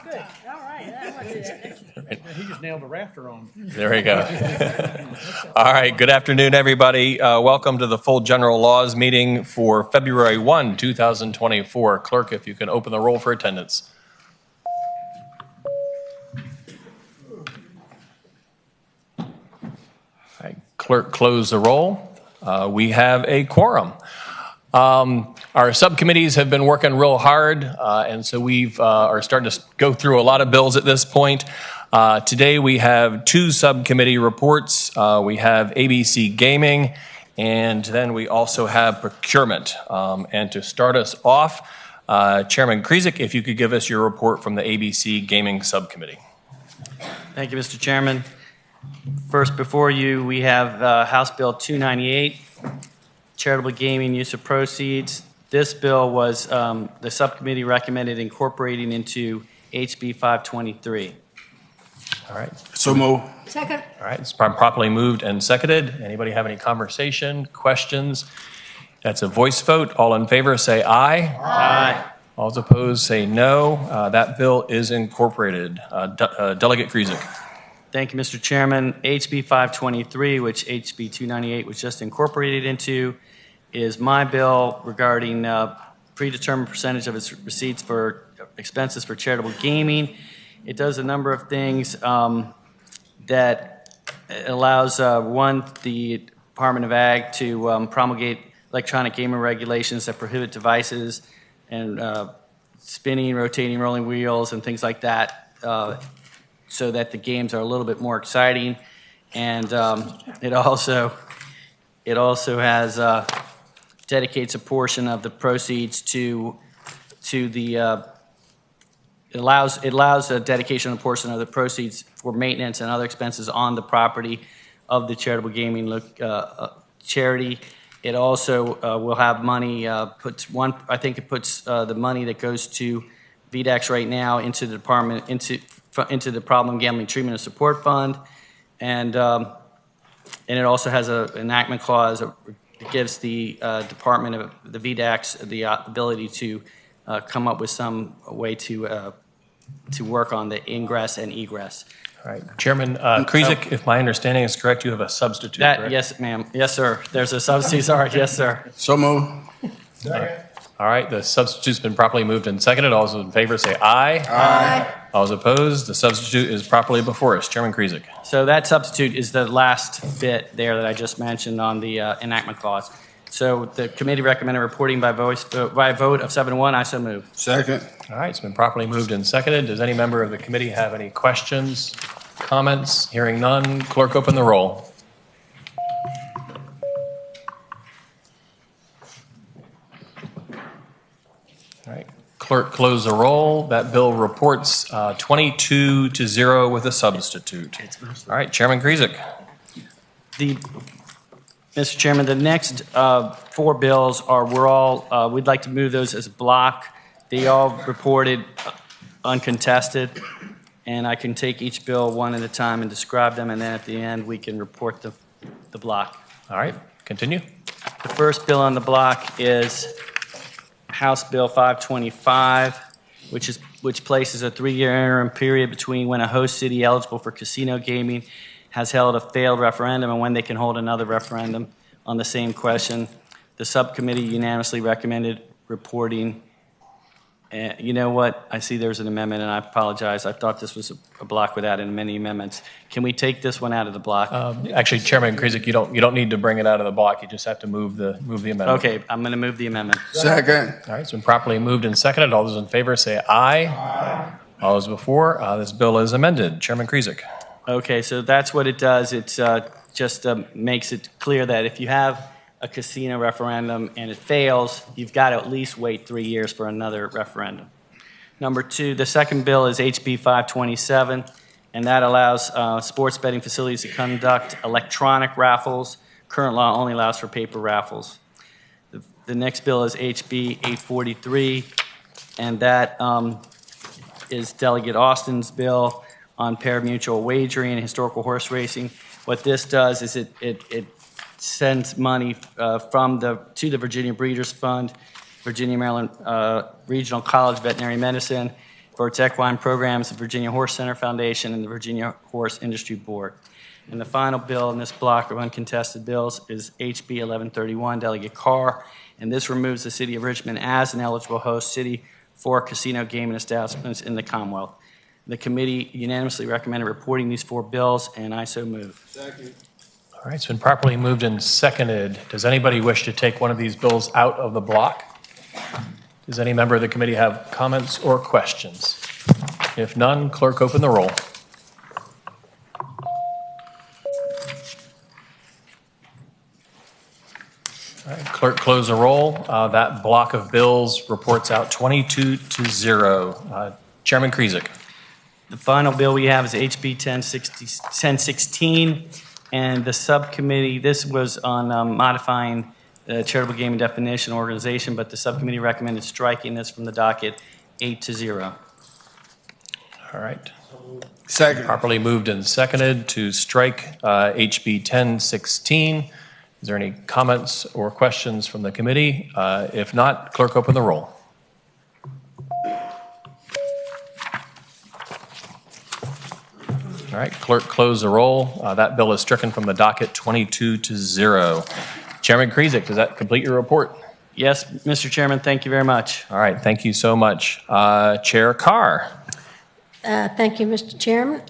Good. All right. He just nailed a rafter on. There we go. All right. Good afternoon, everybody. Welcome to the full general laws meeting for February 1, 2024. Clerk, if you can open the roll for attendance. All right. Clerk, close the roll. We have a quorum. Our subcommittees have been working real hard, and so we are starting to go through a lot of bills at this point. Today we have two subcommittee reports. We have ABC Gaming, and then we also have procurement. And to start us off, Chairman Krizik, if you could give us your report from the ABC Gaming Subcommittee. Thank you, Mr. Chairman. First, before you, we have House Bill 298, charitable gaming use of proceeds. This bill was the subcommittee recommended incorporating into HB 523. All right. So move. Second. All right. It's properly moved and seconded. Anybody have any conversation, questions? That's a voice vote. All in favor say aye. Aye. All opposed say no. That bill is incorporated. Delegate Krizik. Thank you, Mr. Chairman. HB 523, which HB 298 was just incorporated into, is my bill regarding predetermined percentage of its receipts for expenses for charitable gaming. It does a number of things that allows, one, the Department of Ag to promulgate electronic gaming regulations that prohibit devices and spinning, rotating, rolling wheels, and things like that, so that the games are a little bit more exciting. And it also has dedicates a portion of the proceeds to the it allows a dedication of a portion of the proceeds for maintenance and other expenses on the property of the charitable gaming charity. It also will have money puts the money that goes to VDAX right now into the department into the Problem Gambling Treatment and Support Fund, and it also has an enactment clause that gives the department of the VDAX the ability to come up with some way to work on the ingress and egress. All right. Chairman Krizik, if my understanding is correct, you have a substitute, correct? Yes, ma'am. Yes, sir. There's a substitute. Sorry. Yes, sir. So move. All right. The substitute's been properly moved and seconded. All those in favor say aye. Aye. All those opposed, the substitute is properly before us. Chairman Krizik. So that substitute is the last bit there that I just mentioned on the enactment clause. So the committee recommended reporting by vote of 7-1. I so move. Second. All right. It's been properly moved and seconded. Does any member of the committee have any questions, comments? Hearing none, clerk, open the roll. All right. Clerk, close the roll. That bill reports 22-0 with a substitute. All right. Chairman Krizik. Mr. Chairman, the next four bills we'd like to move those as a block. They all reported uncontested, and I can take each bill one at a time and describe them, and then at the end we can report the block. All right. Continue. The first bill on the block is House Bill 525, which places a 3-year interim period between when a host city eligible for casino gaming has held a failed referendum and when they can hold another referendum on the same question. The subcommittee unanimously recommended reporting. You know what? I see there's an amendment, and I apologize. I thought this was a block without many amendments. Can we take this one out of the block? Actually, Chairman Krizik, you don't need to bring it out of the block. You just have to move the amendment. Okay, I'm going to move the amendment. Second. All right, it's been properly moved and seconded. All those in favor say aye. Aye. All those before, this bill is amended. Chairman Krizik. Okay, so that's what it does. It just makes it clear that if you have a casino referendum and it fails, you've got to at least wait 3 years for another referendum. Number two, the second bill is HB 527, and that allows sports betting facilities to conduct electronic raffles. Current law only allows for paper raffles. The next bill is HB 843, and that is Delegate Austin's bill on pari-mutuel wagering and historical horse racing. What this does is it sends money to the Virginia Breeders' Fund, Virginia Maryland Regional College Veterinary Medicine, for its equine programs, the Virginia Horse Center Foundation and the Virginia Horse Industry Board. And the final bill in this block of uncontested bills is HB 1131, Delegate Carr, and this removes the city of Richmond as an eligible host city for casino gaming establishments in the Commonwealth. The committee unanimously recommended reporting these 4 bills, and I so move. Second. All right, it's been properly moved and seconded. Does anybody wish to take one of these bills out of the block? Does any member of the committee have comments or questions? If none, clerk, open the roll. All right, clerk, close the roll. That block of bills reports out 22-0. Chairman Krizik. The final bill we have is HB 1016, and the subcommittee, this was on modifying the charitable gaming definition organization, but the subcommittee recommended striking this from the docket 8-0. All right. Second. Properly moved and seconded to strike HB 1016. Is there any comments or questions from the committee? If not, clerk, open the roll. All right, clerk, close the roll. That bill is stricken from the docket 22-0. Chairman Krizik, does that complete your report? Yes, Mr. Chairman, thank you very much. All right, thank you so much. Chair Carr. Thank you, Mr. Chairman.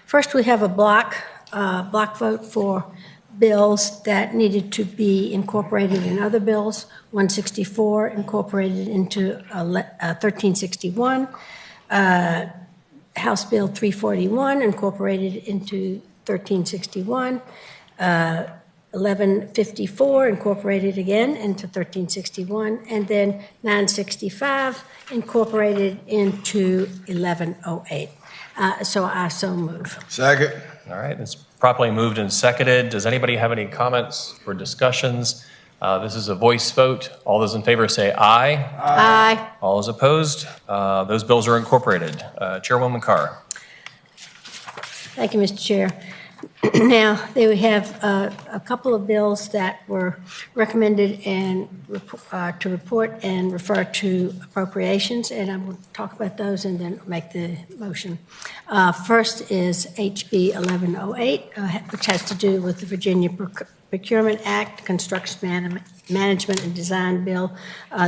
First, we have a block vote for bills that needed to be incorporated in other bills. 164 incorporated into 1361. House Bill 341 incorporated into 1361. 1154 incorporated again into 1361. And then 965 incorporated into 1108. So I so move. Second. All right, it's properly moved and seconded. Does anybody have any comments or discussions? This is a voice vote. All those in favor say aye. Aye. All those opposed? Those bills are incorporated. Chairwoman Carr. Thank you, Mr. Chair. Now, there we have a couple of bills that were recommended and to report and refer to appropriations, and I will talk about those and then make the motion. First is HB 1108, which has to do with the Virginia Procurement Act, Construction Management and Design Bill.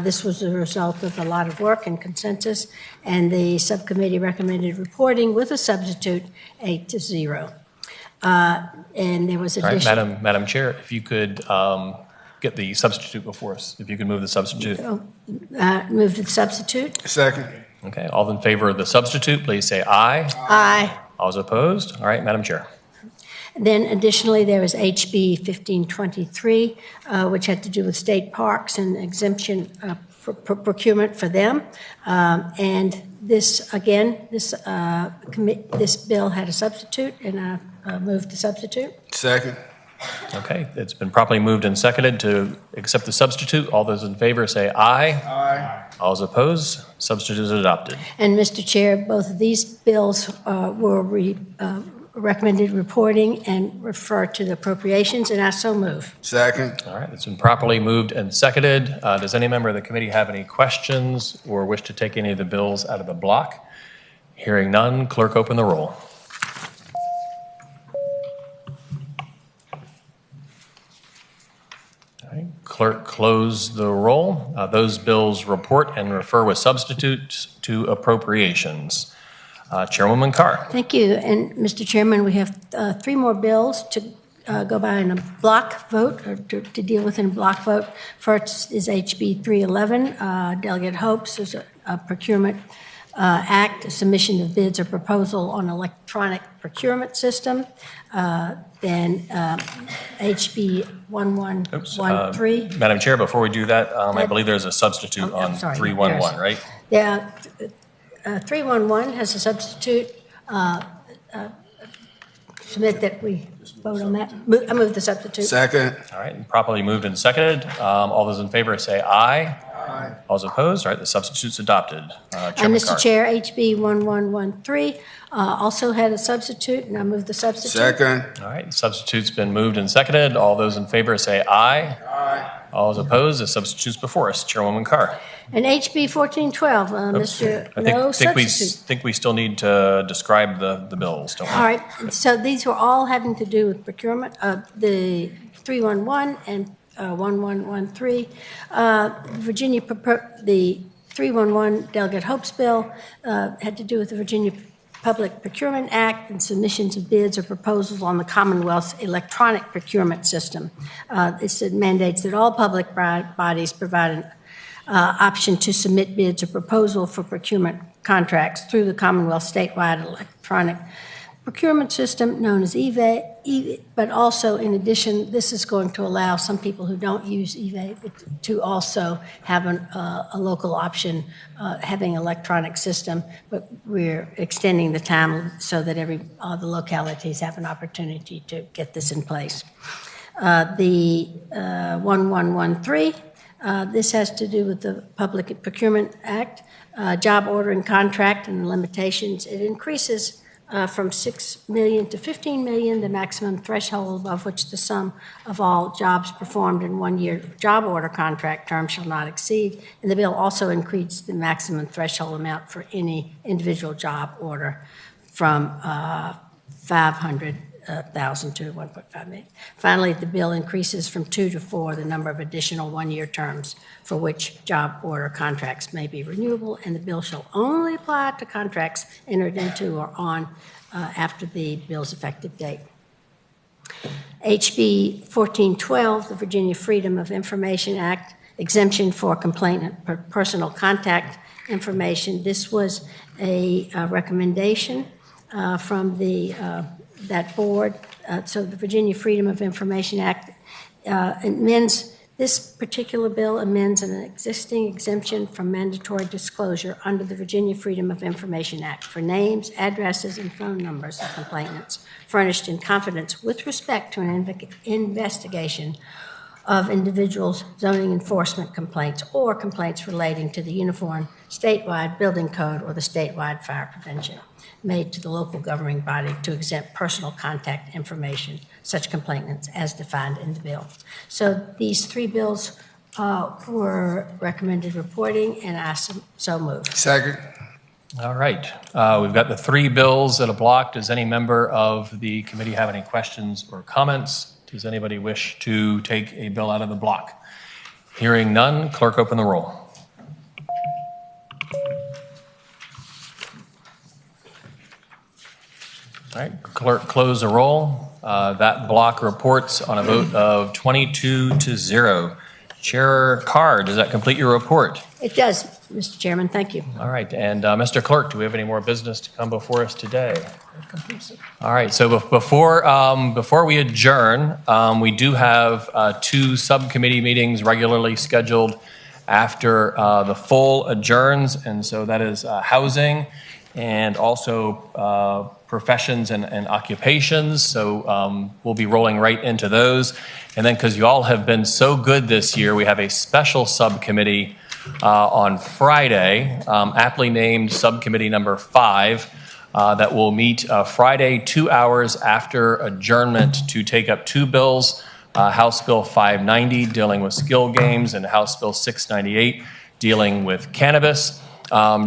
This was a result of a lot of work and consensus, and the subcommittee recommended reporting with a substitute 8-0. And there was All right, addition. Madam Chair, if you could get the substitute before us, if you could move the substitute. Move to the substitute. Second. Okay, all in favor of the substitute, please say aye. Aye. All those opposed? All right, Madam Chair. Then additionally, there was HB 1523, which had to do with state parks and exemption for procurement for them. And this, again, this bill had a substitute, and I moved the substitute. Second. Okay, it's been properly moved and seconded to accept the substitute. All those in favor say aye. Aye. All those opposed? Substitute is adopted. And Mr. Chair, both of these bills were recommended reporting and refer to the appropriations, and I so move. Second. All right, it's been properly moved and seconded. Does any member of the committee have any questions or wish to take any of the bills out of the block? Hearing none, clerk, open the roll. All right, clerk, close the roll. Those bills report and refer with substitutes to appropriations. Chairwoman Carr. Thank you. And Mr. Chairman, we have 3 more bills to go by in a block vote, or to deal with in a block vote. First is HB 311, Delegate Hopes. There's a procurement act, a submission of bids or proposal on electronic procurement system. Then HB 1113. Madam Chair, before we do that, I believe there's a substitute on 311, right? Yeah, 311 has a substitute. Submit that we vote on that. I move the substitute. Second. All right, and properly moved and seconded. All those in favor say aye. All those opposed? All right, the substitute's adopted. Chairman Carr. Mr. Chair, HB 1113 also had a substitute, and I move the substitute. Second. All right, the substitute's been moved and seconded. All those in favor say aye. All those opposed? The substitute's before us. Chairwoman Carr. And HB 1412, Mr. No substitute. I think we still need to describe the bills, don't we? All right, so these were all having to do with procurement, the 311 and 1113. The 311 Delegate Hope's bill had to do with the Virginia Public Procurement Act and submissions of bids or proposals on the Commonwealth's electronic procurement system. It mandates that all public bodies provide an option to submit bids or proposal for procurement contracts through the Commonwealth statewide electronic procurement system known as eVay, but also in addition, this is going to allow some people who don't use eVay to also have a local option having electronic system, but we're extending the time so that all the localities have an opportunity to get this in place. The 1113, this has to do with the Public Procurement Act, job order and contract and the limitations. It increases from $6 million to $15 million, the maximum threshold above which the sum of all jobs performed in 1 year job order contract term shall not exceed. And the bill also increased the maximum threshold amount for any individual job order from $500,000 to $1.5 million. Finally, the bill increases from 2 to 4 the number of additional 1 year terms for which job order contracts may be renewable, and the bill shall only apply to contracts entered into or on after the bill's effective date. HB 1412, the Virginia Freedom of Information Act, exemption for complainant personal contact information. This was a recommendation from that board. So the Virginia Freedom of Information Act amends, this particular bill amends an existing exemption from mandatory disclosure under the Virginia Freedom of Information Act for names, addresses, and phone numbers of complainants furnished in confidence with respect to an investigation of individuals' zoning enforcement complaints or complaints relating to the uniform statewide building code or the statewide fire prevention made to the local governing body to exempt personal contact information, such complainants as defined in the bill. So these three bills were recommended reporting, and I so move. Second. All right. We've got the three bills in a block. Does any member of the committee have any questions or comments? Does anybody wish to take a bill out of the block? Hearing none, clerk open the roll. All right, clerk close the roll. That block reports on a vote of 22-0. Chair Carr, does that complete your report? It does, Mr. Chairman. Thank you. All right, and Mr. Clerk, do we have any more business to come before us today? That completes it. All right, so before we adjourn, we do have two subcommittee meetings regularly scheduled after the full adjourns, and so that is housing and also professions and occupations. So we'll be rolling right into those. And then because you all have been so good this year, we have a special subcommittee on Friday, aptly named Subcommittee Number 5, that will meet Friday 2 hours after adjournment to take up two bills, House Bill 590 dealing with skill games and House Bill 698 dealing with cannabis.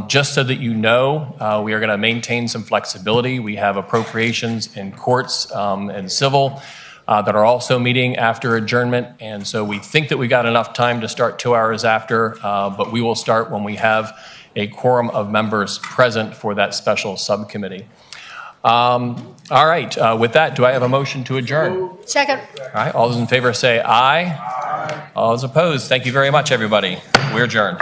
Just so that you know, we are going to maintain some flexibility. We have appropriations in courts and civil that are also meeting after adjournment, and so we think that we got enough time to start 2 hours after, but we will start when we have a quorum of members present for that special subcommittee. All right, with that, do I have a motion to adjourn? Second. All right, all those in favor say aye. Aye. All those opposed, thank you very much, everybody. We're adjourned.